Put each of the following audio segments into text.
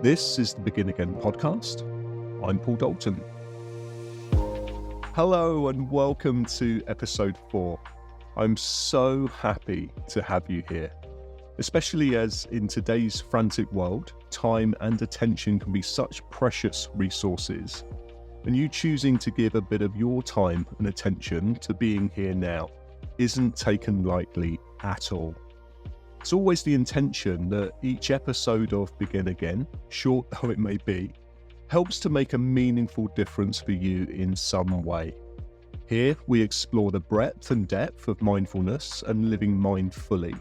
This is the Begin Again podcast. I'm Paul Dalton. Hello and welcome to episode 4. I'm so happy to have you here, especially as in today's frantic world, time and attention can be such precious resources, and you choosing to give a bit of your time and attention to being here now isn't taken lightly at all. It's always the intention that each episode of Begin Again, short though it may be, helps to make a meaningful difference for you in some way. Here we explore the breadth and depth of mindfulness and living mindfully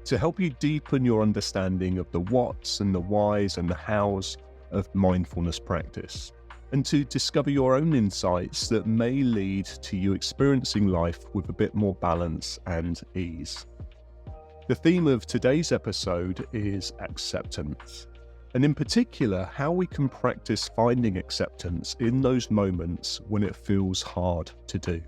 to help you deepen your understanding of the whats and the whys and the hows of mindfulness practice, and to discover your own insights that may lead to you experiencing life with a bit more balance and ease. The theme of today's episode is acceptance, and in particular, how we can practice finding acceptance in those moments when it feels hard to do.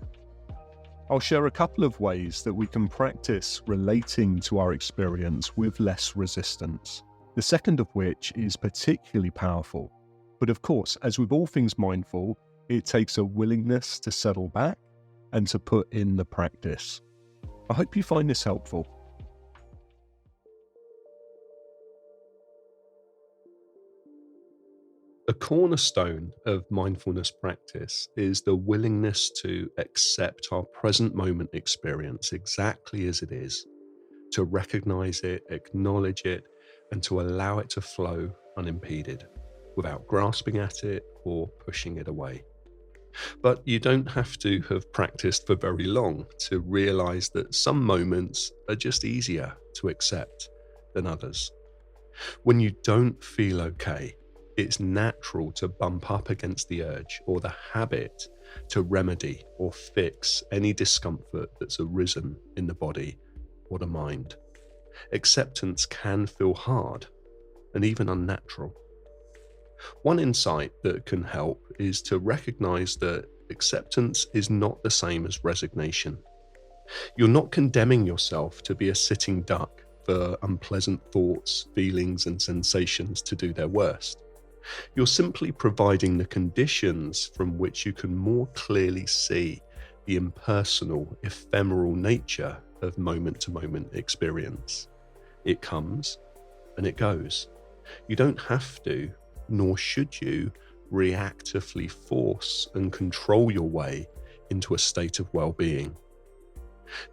I'll share a couple of ways that we can practice relating to our experience with less resistance, the second of which is particularly powerful. But of course, as with all things mindful, it takes a willingness to settle back and to put in the practice. I hope you find this helpful. A cornerstone of mindfulness practice is the willingness to accept our present moment experience exactly as it is, to recognize it, acknowledge it, and to allow it to flow unimpeded, without grasping at it or pushing it away. But you don't have to have practiced for very long to realize that some moments are just easier to accept than others. When you don't feel okay, it's natural to bump up against the urge or the habit to remedy or fix any discomfort that's arisen in the body or the mind. Acceptance can feel hard and even unnatural. One insight that can help is to recognize that acceptance is not the same as resignation. You're not condemning yourself to be a sitting duck for unpleasant thoughts, feelings, and sensations to do their worst. You're simply providing the conditions from which you can more clearly see the impersonal, ephemeral nature of moment-to-moment experience. It comes and it goes. You don't have to, nor should you, reactively force and control your way into a state of well-being.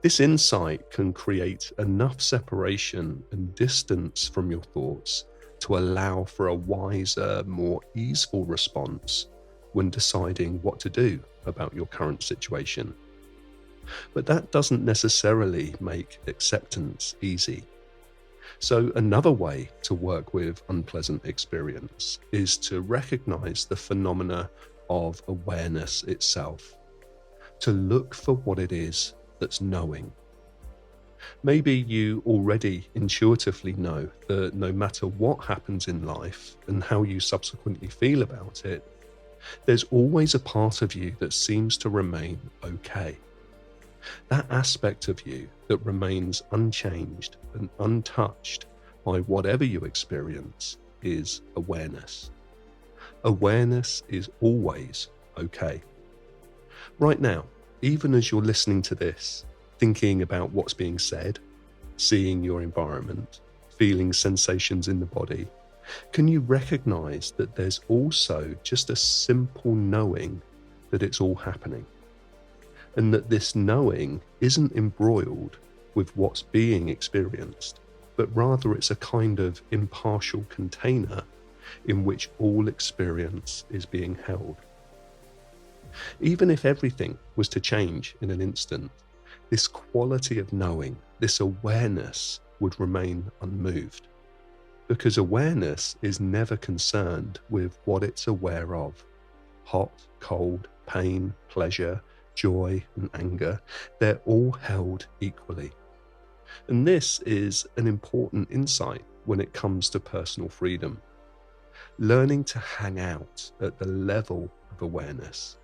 This insight can create enough separation and distance from your thoughts to allow for a wiser, more easeful response when deciding what to do about your current situation. But that doesn't necessarily make acceptance easy. So another way to work with unpleasant experience is to recognize the phenomena of awareness itself, to look for what it is that's knowing. Maybe you already intuitively know that no matter what happens in life and how you subsequently feel about it, there's always a part of you that seems to remain okay. That aspect of you that remains unchanged and untouched by whatever you experience is awareness. Awareness is always okay. Right now, even as you're listening to this, thinking about what's being said, seeing your environment, feeling sensations in the body, can you recognize that there's also just a simple knowing that it's all happening? And that this knowing isn't embroiled with what's being experienced, but rather it's a kind of impartial container in which all experience is being held. Even if everything was to change in an instant, this quality of knowing, this awareness, would remain unmoved. Because awareness is never concerned with what it's aware of. Hot, cold, pain, pleasure, joy, and anger, they're all held equally. And this is an important insight when it comes to personal freedom. Learning to hang out at the level of awareness,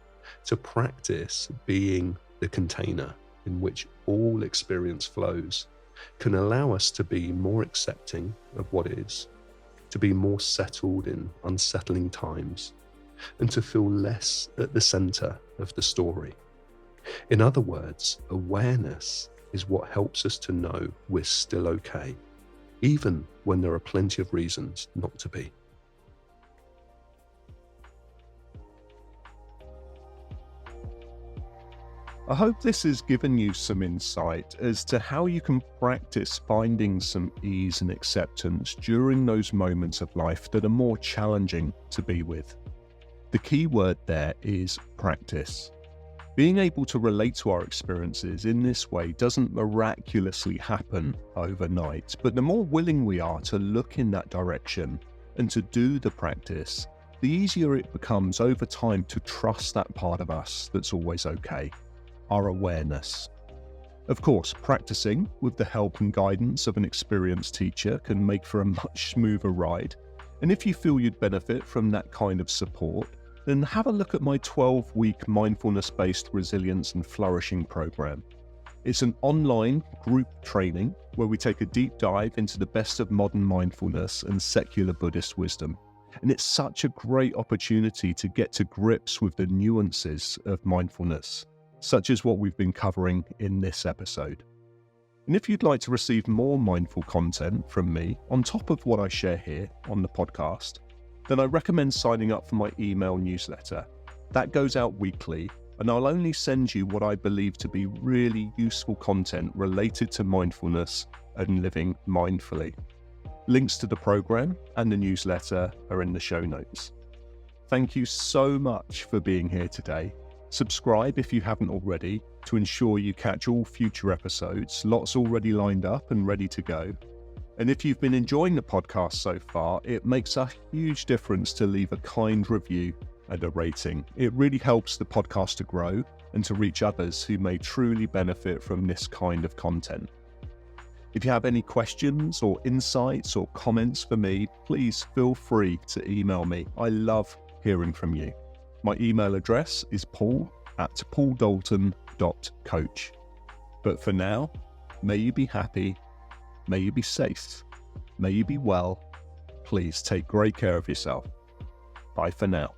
to practice being the container in which all experience flows, can allow us to be more accepting of what is. to be more settled in unsettling times, and to feel less at the center of the story. In other words, awareness is what helps us to know we're still okay, even when there are plenty of reasons not to be. I hope this has given you some insight as to how you can practice finding some ease and acceptance during those moments of life that are more challenging to be with. The key word there is practice. Being able to relate to our experiences in this way doesn't miraculously happen overnight, but the more willing we are to look in that direction and to do the practice, the easier it becomes over time to trust that part of us that's always okay. Our awareness. Of course, practicing with the help and guidance of an experienced teacher can make for a much smoother ride. And if you feel you'd benefit from that kind of support, then have a look at my 12-week mindfulness-based resilience and flourishing program. It's an online group training where we take a deep dive into the best of modern mindfulness and secular Buddhist wisdom. And it's such a great opportunity to get to grips with the nuances of mindfulness, such as what we've been covering in this episode. And if you'd like to receive more mindful content from me on top of what I share here on the podcast, then I recommend signing up for my email newsletter. That goes out weekly, and I'll only send you what I believe to be really useful content related to mindfulness and living mindfully. Links to the program and the newsletter are in the show notes. Thank you so much for being here today. Subscribe if you haven't already to ensure you catch all future episodes, lots already lined up and ready to go. And if you've been enjoying the podcast so far, it makes a huge difference to leave a kind review and a rating. It really helps the podcast to grow and to reach others who may truly benefit from this kind of content. If you have any questions or insights or comments for me, please feel free to email me. I love hearing from you. My email address is paul@pauldalton.coach. But for now, may you be happy, may you be safe, may you be well. Please take great care of yourself. Bye for now.